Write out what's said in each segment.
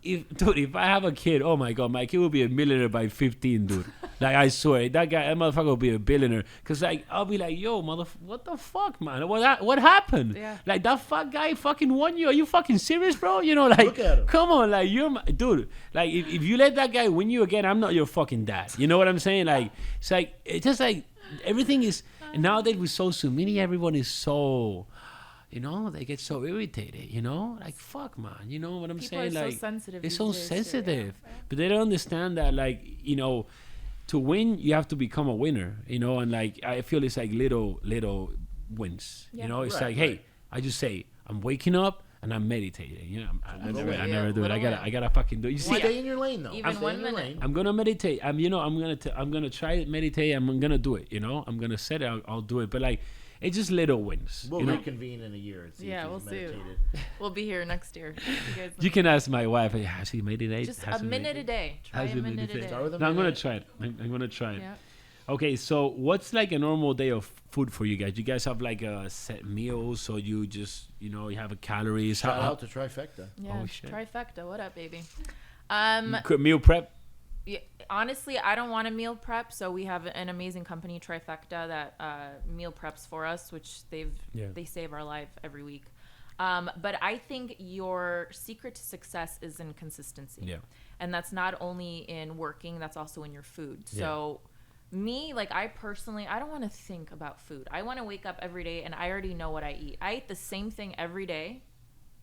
if I have a kid, oh my God, my kid will be a millionaire by 15, dude. Like, I swear, that motherfucker will be a billionaire. Cause like, I'll be like, yo, what the fuck, man? What happened? Yeah. Like, that fuck guy fucking won you. Are you fucking serious, bro? You know, like, Look at him. come on, like, dude. Like, if you let that guy win you again, I'm not your fucking dad. You know what I'm saying? Like, it's just like everything is. And nowadays with social media, everyone is so. You know, they get so irritated, you know? Like, fuck, man. You know what I'm People saying? are so Like, sensitive they're these so days, too, sensitive. yeah. But they don't understand that, like, you know, to win, you have to become a winner, you know? And, like, I feel it's like little wins. Yeah. You know, it's Right, like, hey, right. I just say, I'm waking up and I'm meditating. You know, I never do it. little I gotta fucking do it. You see, Stay in your lane, though. Even Stay 1 in your minute. lane. I'm gonna meditate. I'm gonna try to meditate. I'm gonna do it. You know, I'm gonna set it. I'll do it. But like, it's just little wins. We'll you know? reconvene in a year and see Yeah, if we'll he's see. meditated. We'll be here next year. You can ask my wife. Hey, has he meditated? Just Has a he minute a meditated? day. Try Has a he minute a meditated? day. Start with a No, I'm gonna minute. try it. I'm gonna try it. Yeah. Okay, so what's like a normal day of food for you guys? You guys have like a set meals, so you just you have a calories. Shout out to Trifecta. Yeah, Oh, shit. trifecta. What up, baby? Meal prep. Yeah, honestly, I don't want to meal prep, so we have an amazing company, Trifecta, that meal preps for us, which they save our life every week. But I think your secret to success is in consistency. Yeah. And that's not only in working, that's also in your food. So me, like I personally, I don't want to think about food. I want to wake up every day and I already know what I eat. I eat the same thing every day,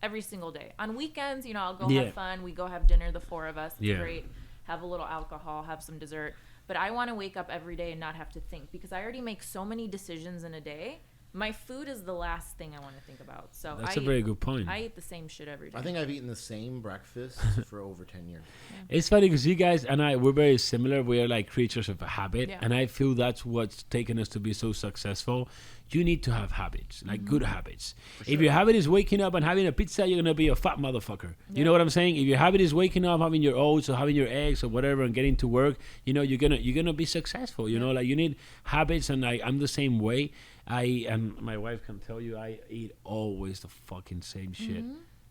every single day. On weekends, I'll go have fun. We go have dinner, the four of us. It's great. Have a little alcohol, have some dessert. But I want to wake up every day and not have to think because I already make so many decisions in a day. My food is the last thing I want to think about. So That's a very good point. I eat the same shit every day. I think I've eaten the same breakfast for over 10 years. It's funny because you guys and we're very similar. We are like creatures of a habit, Yeah. and I feel that's what's taken us to be so successful. You need to have habits, like good habits. If your habit is waking up and having a pizza, you're gonna be a fat motherfucker. You know what I'm saying? If your habit is waking up, having your oats or having your eggs or whatever, and getting to work, you're gonna be successful. You know, like you need habits, and I'm the same way. And my wife can tell you, I eat always the fucking same shit.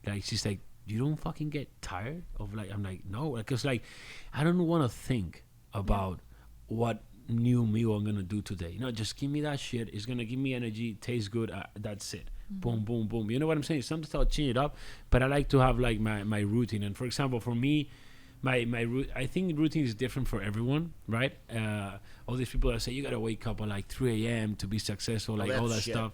Like she's like, you don't fucking get tired of like. I'm like, no, because like, I don't want to think about what new meal I'm gonna do today. Just give me that shit. It's gonna give me energy. Tastes good. That's it. Boom, boom, boom. You know what I'm saying? Sometimes I'll change it up, but I like to have like my routine. And for example, for me, I think routine is different for everyone, right? All these people that say you gotta wake up at like 3 a.m. to be successful, like all that shit. stuff.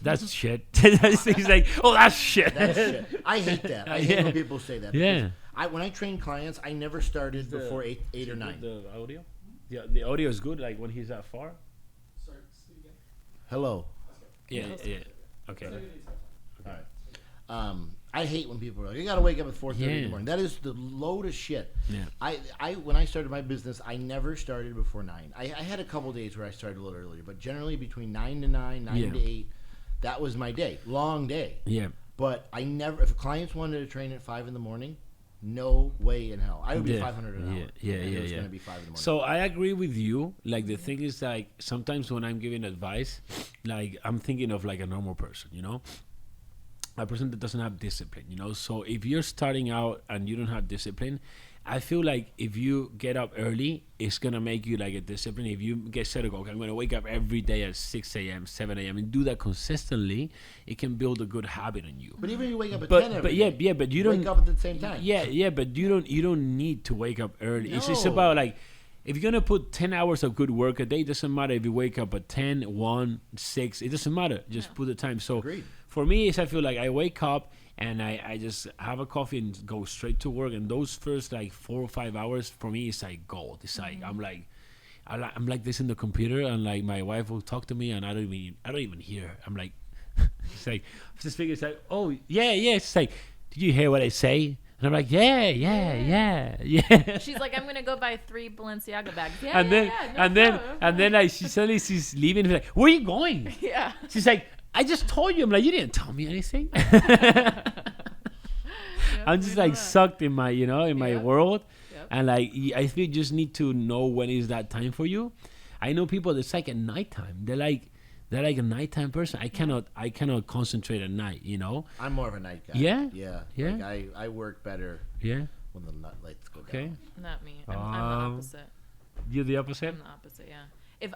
That's shit. He's like, oh, that's shit. That's shit. I hate that. I hate when people say that. Yeah. because when I train clients, I never started before 8 or 9. The audio? Yeah, the audio is good. Like when he's that far. Sorry, speak again. Hello. Yeah. Okay. All right. I hate when people are like, you gotta wake up at 4:30 in the morning. That is the load of shit. Yeah. I when I started my business, I never started before 9. I had a couple days where I started a little earlier, but generally between 9 to 9, 9 to 8, that was my day. Long day. Yeah. But I never, if clients wanted to train at 5 in the morning, no way in hell. I would be 500 an hour. It was gonna be 5 in the morning. So I agree with you. Like the thing is, like sometimes when I'm giving advice, like I'm thinking of like a normal person, a person that doesn't have discipline, So if you're starting out and you don't have discipline, I feel like if you get up early, it's gonna make you like a discipline. If you get set to go, okay, I'm gonna wake up every day at 6 a.m., 7 a.m. and do that consistently, it can build a good habit on you. But even if you wake up at 10 every day, but you don't wake up at the same time. Yeah, but you don't need to wake up early. It's just No. about like if you're gonna put 10 hours of good work a day, it doesn't matter if you wake up at 10, 1, 6. It doesn't matter. Just put the time. So Agreed. for me, I feel like I wake up and I just have a coffee and go straight to work. And those first like 4 or 5 hours for me is like gold. It's like I'm like this in the computer, and like my wife will talk to me, and I don't even hear her. I'm like, it's like this figure is like, oh yeah. It's like, did you hear what I say? And I'm like, yeah. She's like, I'm gonna go buy 3 Balenciaga bags. And then like suddenly she's leaving. She's like, where are you going? Yeah. She's like, I just told you. I'm like, you didn't tell me anything. I'm just like sucked in my, my world. Yep. And like, I feel you just need to know when is that time for you. I know people that's like at nighttime. They're like a nighttime person. I cannot concentrate at night, I'm more of a night guy. Yeah? Yeah. Yeah? Like I work better Yeah. when the nut lights go Okay. down. Not me. I'm the opposite. You're the opposite? I'm the opposite, yeah. If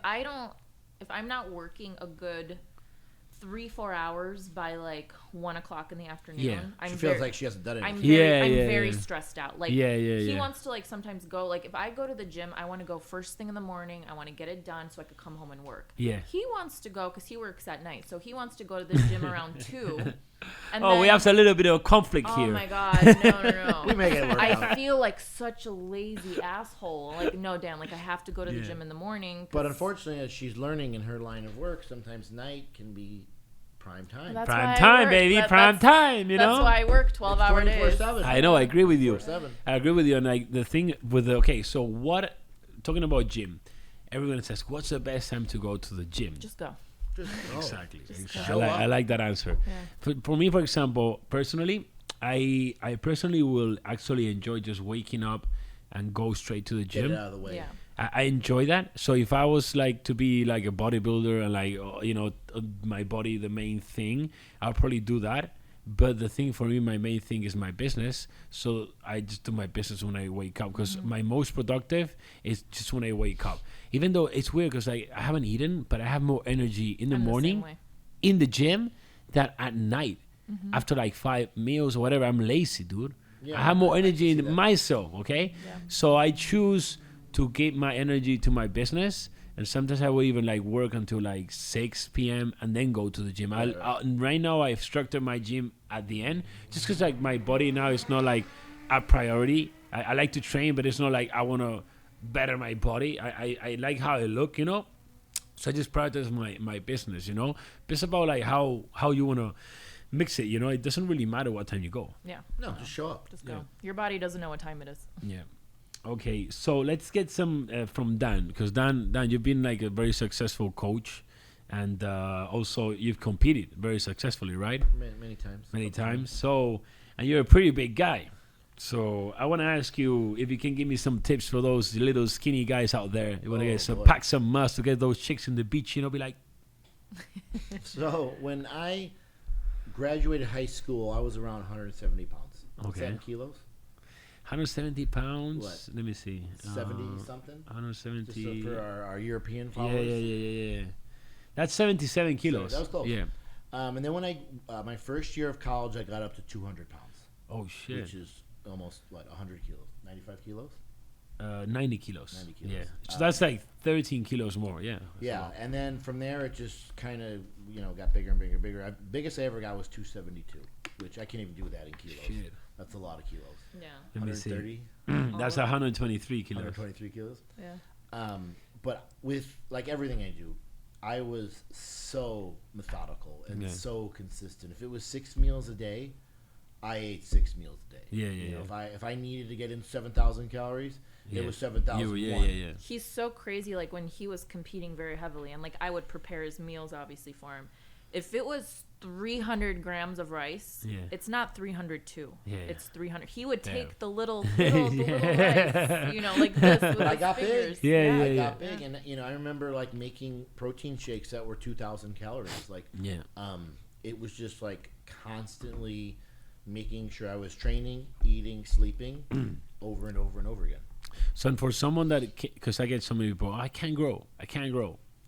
I'm not working a good 3-4 hours by like 1 o'clock in the afternoon, Yeah. She feels like she hasn't done anything. I'm very stressed out. Like Yeah. he wants to like sometimes go, like if I go to the gym, I want to go first thing in the morning. I want to get it done so I could come home and work. Yeah. He wants to go because he works at night, so he wants to go to the gym around 2. And we have a little bit of conflict here. Oh my god, no. We make it work out. I feel like such a lazy asshole. Like, no, Dan, like I have to go to the gym in the morning. But unfortunately, as she's learning in her line of work, sometimes night can be prime time. That's Prime why I time, work. baby. Prime time, you know? That's why I work 12-hour days. 24/7. I know, I agree with you. 24/7. I agree with you. And like the thing with so what, talking about gym, everyone says, what's the best time to go to the gym? Just go. Just go. Exactly. Show up. I like that answer. Yeah. For me, for example, personally, I personally will actually enjoy just waking up and go straight to the Get gym. it out of the way. Yeah. I enjoy that. So if I was like to be like a bodybuilder and like my body the main thing, I'll probably do that. But the thing for me, my main thing is my business. So I just do my business when I wake up because my most productive is just when I wake up. Even though it's weird because I haven't eaten, but I have more energy in the I'm the same morning way. in the gym than at night. After like 5 meals or whatever, I'm lazy, dude. Yeah, I have more I can energy see in that. myself, okay? Yeah. So I choose to give my energy to my business, and sometimes I will even like work until like 6 p.m. and then go to the gym. Right now I've structured my gym at the end just because like my body now is not like a priority. I like to train, but it's not like I want to better my body. I like how I look, you know? So I just prioritize my business, you know? But it's about like how you want to mix it, you know? It doesn't really matter what time you go. Yeah. No, just show up. Just go. Your body doesn't know what time it is. Yeah. Okay, so let's get some from Dan, because Dan, you've been like a very successful coach, and also you've competed very successfully, right? Many times. Many times. So, and you're a pretty big guy. So I want to ask you if you can give me some tips for those little skinny guys out there. You want to get boy. pack some muscle to get those chicks in the beach, you know, be like, So when I graduated high school, I was around 170 pounds. Okay. 7 kilos. 170 pounds. What? Let me see. 70 something. 170. Just so for our European yeah, followers. yeah. That's 77 kilos. that was close. Yeah. And then when I my first year of college, I got up to 200 pounds, Oh shit. which is almost 100 kilos, 95 kilos. 90 kilos. 90 kilos. Yeah. So that's like 13 kilos more. Yeah. That's a Yeah, lot. and then from there it just kind of got bigger and bigger and bigger. Biggest I ever got was 272, which I can't even do that in kilos. Shit. That's a lot of kilos. Yeah. Let me see. 130, That's 123 kilos. 123 kilos. Yeah. But with like everything I do, I was so methodical and Yeah. so consistent. If it was 6 meals a day, I ate 6 meals a day. Yeah, You know, yeah. If I needed to get in 7,000 calories, Yeah. it was 7,000. Yeah. He's so crazy. Like when he was competing very heavily, and like I would prepare his meals obviously for him. If it was 300 grams of rice, Yeah. it's not 302. Yeah. It's 300. He would Damn. take the little rice, like this with I his got big. fingers. Yeah, I got big, and I remember like making protein shakes that were 2,000 calories. Like, Yeah. it was just like constantly making sure I was training, eating, sleeping, over and over and over again. So and for someone that, because I get so many people, I can't grow.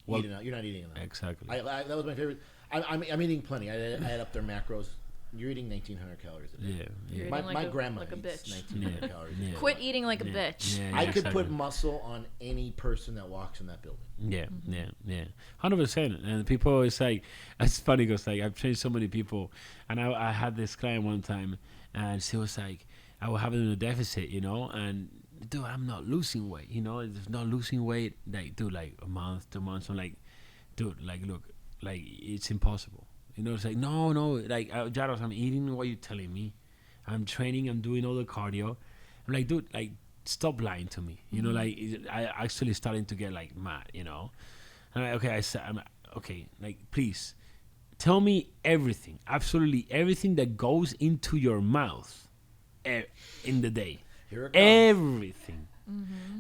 Well, You're not eating enough. exactly. That was my favorite. I'm eating plenty. I had up their macros. You're eating 1,900 calories a day. Yeah. You're eating My like grandma a eats bitch. 1,900 calories a Yeah. day. Quit eating like a bitch. Yeah, I could put exactly. muscle on any person that walks in that building. Yeah, 100%. And people always like, it's funny because like I've trained so many people, and I had this client one time, and she was like, I was having a deficit, and dude, I'm not losing weight, it's not losing weight, like, dude, like a month, 2 months, I'm like, dude, like, look, like, it's impossible, it's like, no, like, Llados, I'm eating what you're telling me, I'm training, I'm doing all the cardio, I'm like, dude, like, stop lying to me, like, I actually starting to get, like, mad, and I'm like, okay, like, please, tell me everything, absolutely everything that goes into your mouth in the day. Here it comes. Everything.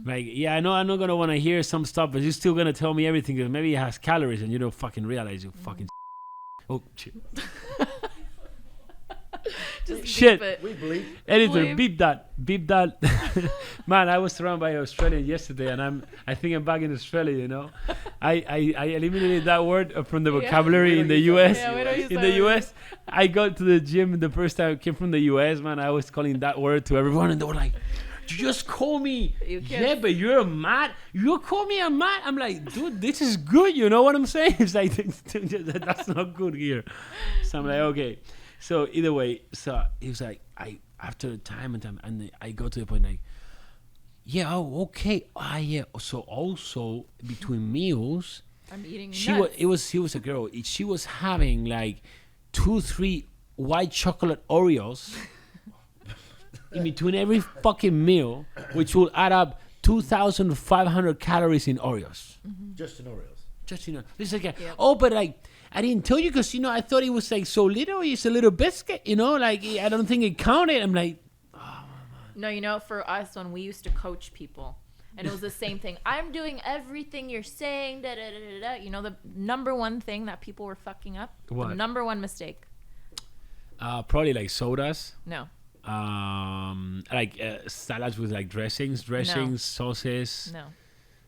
Like, yeah, I know I'm not going to want to hear some stuff, but you're still going to tell me everything because maybe it has calories and you don't fucking realize you fucking. Oh, shit. Just Shit. beep it. We bleep. Editor, Bleep. beep that. Man, I was surrounded by Australians yesterday, and I think I'm back in Australia. You know, I eliminated that word from the Yeah. vocabulary in the U.S. Yeah, we don't use In that the word. U.S., I got to the gym the first time I came from the U.S. Man, I was calling that word to everyone, and they were like, "You just call me, You can't- yeah, but you're a mat. You call me a mat." I'm like, dude, this is good. You know what I'm saying? It's like that's not good here. So I'm like, okay. So either way, so it was like after time and time, and I go to the point like, yeah, oh, okay, yeah. So also between meals, I'm eating she nuts. was a girl. She was having like 2-3 white chocolate Oreos in between every fucking meal, which will add up 2,500 calories in Oreos. Just in Oreos. Just, you know, it's like, Yep. oh, but like, I didn't tell you because, you know, I thought it was like so little. It's a little biscuit, you know, like, I don't think it counted. I'm like, No, you know, for us, when we used to coach people, and it was the same thing. I'm doing everything you're saying, da da da da da. You know, the number one thing that people were fucking up? What? The number one mistake. probably like sodas, No. like salads with like dressings, sauces. No.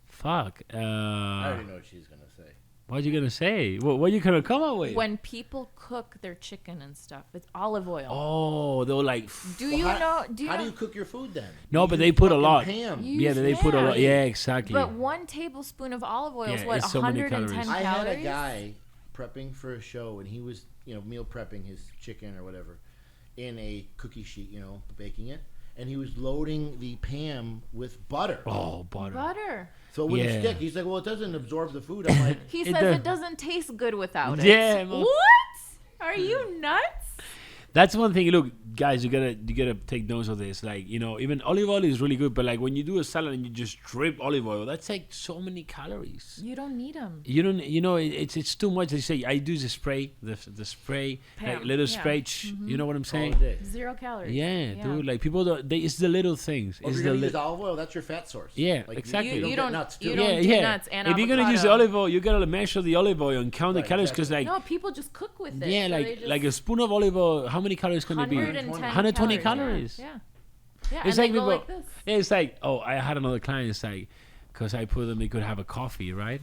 Fuck. I already know what she's gonna say. What are you gonna say? What are you gonna come up with? When people cook their chicken and stuff, it's olive oil. Oh, they're like, Do you know? Do you How know? do you cook your food then? no, You but use they put a fucking lot. Ham. Yeah, Use they put a lot. ham. Yeah, exactly. But 1 tablespoon of olive oil is Yeah, what, it's so many 110 calories. I calories? had a guy prepping for a show, and he was, you know, meal prepping his chicken or whatever in a cookie sheet, you know, baking it, and he was loading the pan with butter, Oh, butter. Butter. so it wouldn't Yeah. stick. He's like, "Well, it doesn't absorb the food." I'm like, He It says does- it doesn't taste good without it. Yeah, man. What? Are you nuts? That's one thing. Look, guys, you gotta take notes of this. Like, you know, even olive oil is really good, but like when you do a salad and you just drip olive oil, that's like so many calories. You don't need them. You don't, you know, it's too much. They say I do the spray, the spray, like Pam, little yeah. spray. You know what I'm all saying? day. 0 calories. Yeah, dude. Like people don't. It's the little things. Or if It's you're the gonna use li- olive oil, that's your fat source. Yeah, Like, exactly. You, You don't don't- get nuts you too. don't- yeah, do yeah. nuts and If you're gonna use the avocado. olive oil, you gotta measure the olive oil and count the Right, calories because exactly. like. No, people just cook with it. Yeah, so they just like a spoon of olive oil. How many calories can it be? 110 120 calories. Yeah. Yeah, It's and like they go people. like this. Yeah, it's like, oh, I had another client. It's like, because I put them, they could have a coffee, right?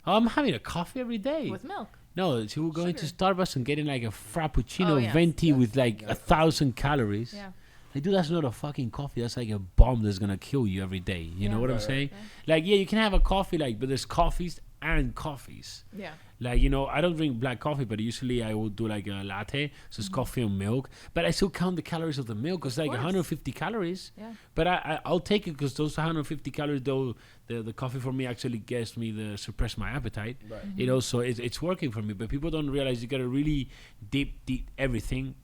Oh, I'm having a coffee every day. With milk. No, she will go into Sugar. Starbucks and getting like a frappuccino Oh, yes. venti with like 1,000 calories. Yeah. Like, dude, that's not a fucking coffee. That's like a bomb that's gonna kill you every day. You know Yeah. what I'm Right, saying? Like, yeah, you can have a coffee, like, but there's coffees and coffees. Yeah. Like, you know, I don't drink black coffee, but usually I will do like a latte, so it's coffee and milk. But I still count the calories of the milk. It's like course. 150 calories. Yeah. But I'll take it because those 150 calories, though, the coffee for me actually gets me the suppress my appetite. Right. You know, so it's working for me. But people don't realize you gotta really deep everything.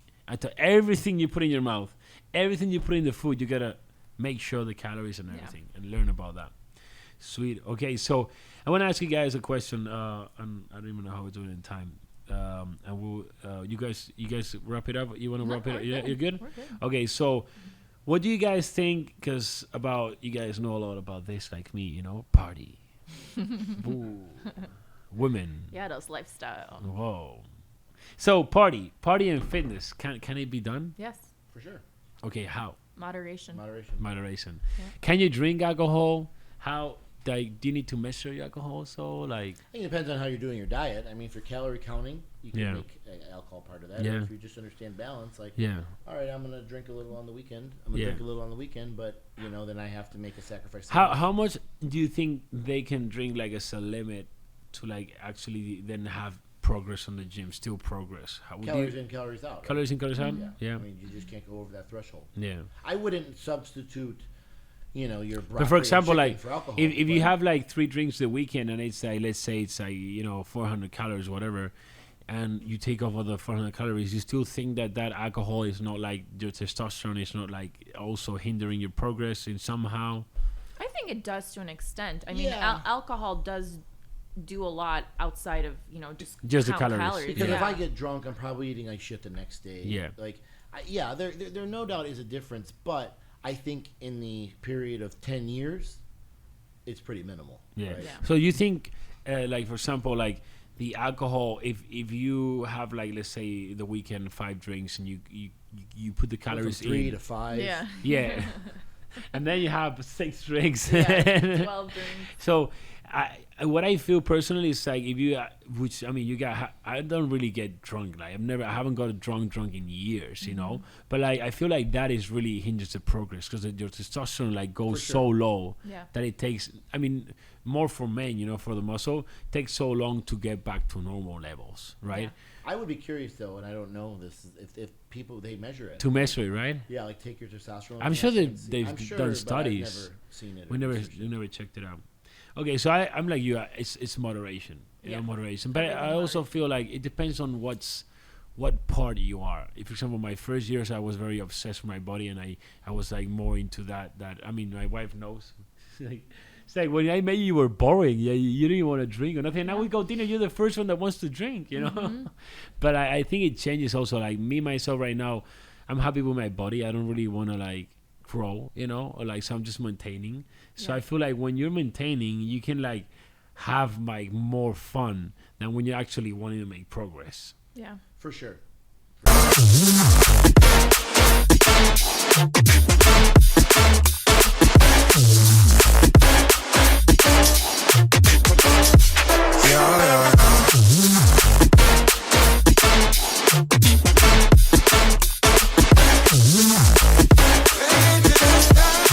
Everything you put in your mouth, everything you put in the food, you gotta make sure the calories and Yeah. everything, and learn about that. Sweet. Okay, so I want to ask you guys a question. And I don't even know how we're doing in time. And we'll you guys wrap it up. You want to wrap it up? we're Yeah, good. you're good. We're good. Okay, so what do you guys think? Because about you guys know a lot about this, like me. You know, party, Boo. Women. Llados lifestyle. Whoa. So party and fitness. Can it be done? Yes. For sure. Okay, how? Moderation. Moderation. Moderation. Yeah. Can you drink alcohol? How? Like, do you need to measure your alcohol? So, like, I think it depends on how you're doing your diet. I mean, for calorie counting, you can Yeah. make alcohol part of that. Yeah. Or if you just understand balance, like, yeah, all right, I'm gonna drink a little on the weekend. I'm gonna Yeah. drink a little on the weekend, but you know, then I have to make a sacrifice. how much do you think they can drink, like, as a limit to, like, actually then have progress on the gym, still progress? How would Calories you, in, calories out. right? calories in, calories out? Yeah. Yeah. I mean, you just can't go over that threshold. Yeah. I wouldn't substitute, you know, your broccoli But for example, and chicken like, for alcohol, if you but- have like 3 drinks a weekend and it's like, let's say it's like, you know, 400 calories, whatever, and you take off all the 400 calories, you still think that alcohol is not like your testosterone is not like also hindering your progress in somehow? I think it does to an extent. I mean, Yeah. alcohol does do a lot outside of, you know, just Just the count calories. Because Yeah. if I get drunk, I'm probably eating like shit the next day. Yeah. Like, there no doubt is a difference, but I think in the period of 10 years, it's pretty minimal. Yeah. Right? Yeah. So you think, like, for example, like the alcohol, if you have like, let's say the weekend 5 drinks and you put the Go from calories 3 in, to 5. Yeah. yeah, and then you have 6 drinks. Yeah, 12 drinks. So what I feel personally is like, if you which I mean, I don't really get drunk, like I haven't got drunk in years, you know, but like I feel like that is really hinders the progress, because your testosterone like goes For sure. so low Yeah. that it takes, I mean, more for men, you know, for the muscle, takes so long to get back to normal levels, right? Yeah. I would be curious though, and I don't know this, if people, they measure it. To measure it, right? Yeah, like take your testosterone. I'm test sure and see. they've I'm sure, done but I've studies. never seen it. We or never researched it. checked it out. Okay, so I'm like you. It's moderation, you know, Yeah. moderation. But Everything I also moderate. feel like it depends on what part you are. If, for example, my first years, I was very obsessed with my body, and I was like more into that. I mean, my wife knows. It's like when I met you, you were boring. Yeah, you didn't want to drink or nothing. Now we go dinner. You're the first one that wants to drink, you know. But I think it changes also. Like me myself right now, I'm happy with my body. I don't really want to like grow, you know, or like, so I'm just maintaining. So Yeah. I feel like when you're maintaining, you can like have like more fun than when you're actually wanting to make progress. Yeah. For sure.